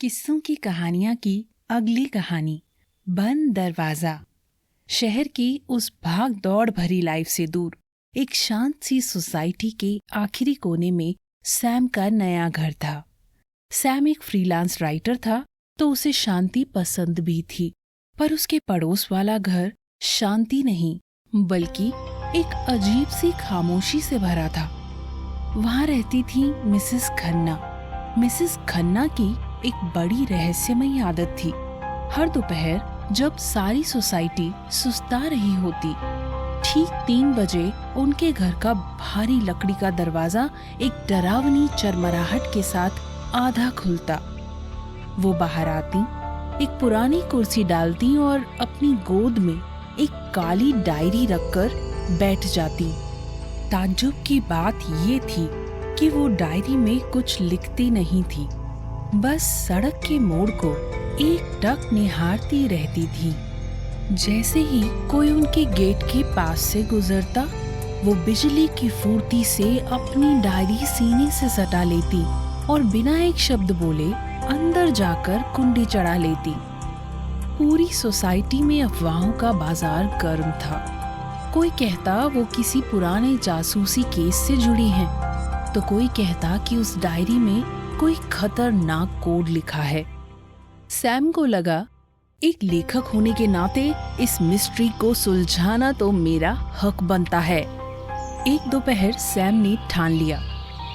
किस्सों की कहानियां की अगली कहानी बंद दरवाजा। शहर की उस भाग दौड़ भरी लाइफ से दूर एक शांत सी सोसाइटी के आखिरी कोने में सैम का नया घर था। सैम एक फ्रीलांस राइटर था तो उसे शांति पसंद भी थी, पर उसके पड़ोस वाला घर शांति नहीं बल्कि एक अजीब सी खामोशी से भरा था। वहां रहती थी मिसेस खन्ना। मिसेस खन्ना की एक बड़ी रहस्यमयी आदत थी। हर दोपहर जब सारी सोसाइटी सुस्ता रही होती, ठीक 3 बजे उनके घर का भारी लकड़ी का दरवाजा एक डरावनी चरमराहट के साथ आधा खुलता। वो बाहर आती, एक पुरानी कुर्सी डालती और अपनी गोद में एक काली डायरी रखकर बैठ जाती। ताज्जुब की बात ये थी कि वो डायरी में कुछ लिखती नहीं थी, बस सड़क के मोड़ को एकटक निहारती रहती थी। जैसे ही कोई उनके गेट के पास से गुजरता, वो बिजली की फुर्ती से अपनी डायरी सीने से सटा लेती और बिना एक शब्द बोले अंदर जाकर कुंडी चढ़ा लेती। पूरी सोसाइटी में अफवाहों का बाजार गर्म था। कोई कहता वो किसी पुराने जासूसी केस से जुड़ी हैं, तो कोई कहता कि उस डायरी में कोई खतरनाक कोड लिखा है। सैम को लगा, एक लेखक होने के नाते इस मिस्ट्री को सुलझाना तो मेरा हक बनता है। एक दोपहर सैम ने ठान लिया।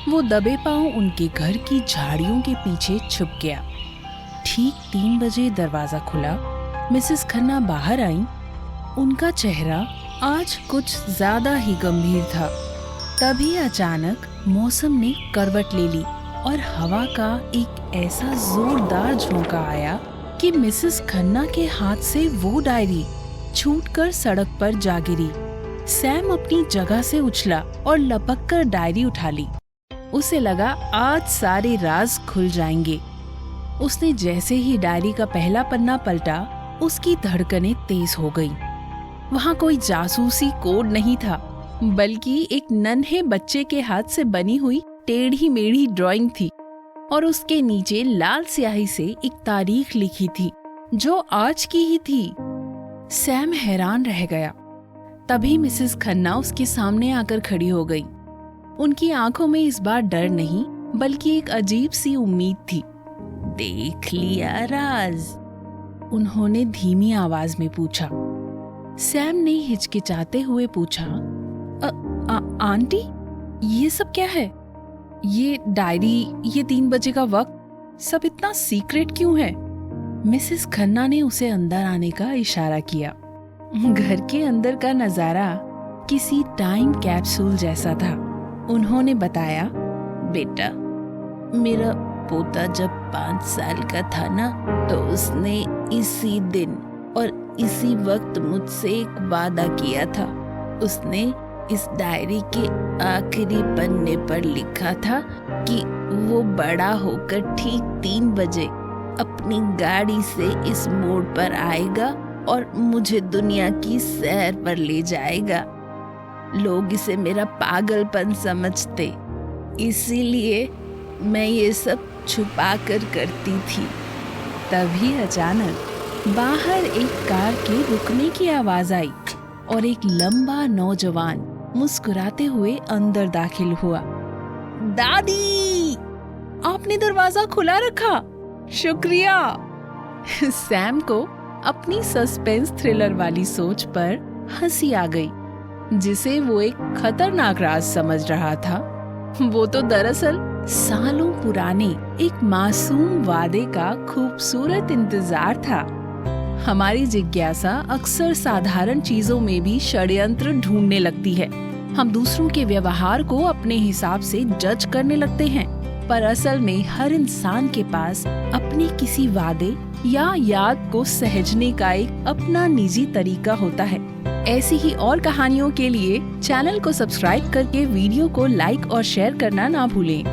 वो दबे पांव उनके घर की झाड़ियों के पीछे छुप गया। ठीक 3 बजे दरवाजा खुला। मिसेस खन्ना बाहर आई। उनका चेहरा आज कुछ ज्यादा ही गंभीर था। तभी अचानक मौसम ने करवट ले ली और हवा का एक ऐसा जोरदार झोंका आया कि मिसेस खन्ना के हाथ से वो डायरी छूटकर सड़क पर जा गिरी। सैम अपनी जगह से उछला और लपककर डायरी उठा ली। उसे लगा आज सारे राज खुल जाएंगे। उसने जैसे ही डायरी का पहला पन्ना पलटा, उसकी धड़कनें तेज हो गईं। वहाँ कोई जासूसी कोड नहीं था, बल्कि एक नन्हे बच्चे के हाथ से बनी हुई टेढ़ी मेढ़ी ड्राइंग थी और उसके नीचे लाल स्याही से एक तारीख लिखी थी जो आज की ही थी। सैम हैरान रह गया। तभी मिसेस खन्ना उसके सामने आकर खड़ी हो गई। उनकी आंखों में इस बार डर नहीं बल्कि एक अजीब सी उम्मीद थी। देख लिया राज? उन्होंने धीमी आवाज में पूछा। सैम ने हिचकिचाते हुए पूछा, आंटी, ये सब क्या है? ये डायरी, ये 3 बजे का वक्त, सब इतना सीक्रेट क्यों है? मिसेस खन्ना ने उसे अंदर आने का इशारा किया। घर के अंदर का नजारा किसी टाइम कैप्सूल जैसा था। उन्होंने बताया, बेटा, मेरा पोता जब 5 साल का था ना, तो उसने इसी दिन और इसी वक्त मुझसे एक वादा किया था। उसने इस डायरी के आखिरी पन्ने पर लिखा था कि वो बड़ा होकर ठीक 3 बजे अपनी गाड़ी से इस मोड़ पर आएगा और मुझे दुनिया की सैर पर ले जाएगा। लोग इसे मेरा पागलपन समझते, इसीलिए मैं ये सब छुपा कर करती थी। तभी अचानक बाहर एक कार के रुकने की आवाज आई और एक लंबा नौजवान मुस्कुराते हुए अंदर दाखिल हुआ। दादी, आपने दरवाजा खुला रखा, शुक्रिया। सैम को अपनी सस्पेंस थ्रिलर वाली सोच पर हंसी आ गई, जिसे वो एक खतरनाक राज समझ रहा था। वो तो दरअसल सालों पुराने एक मासूम वादे का खूबसूरत इंतजार था। हमारी जिज्ञासा अक्सर साधारण चीजों में भी षड्यंत्र ढूंढने लगती है। हम दूसरों के व्यवहार को अपने हिसाब से जज करने लगते हैं, पर असल में हर इंसान के पास अपने किसी वादे या याद को सहेजने का एक अपना निजी तरीका होता है। ऐसी ही और कहानियों के लिए चैनल को सब्सक्राइब करके वीडियो को लाइक और शेयर करना ना भूलें।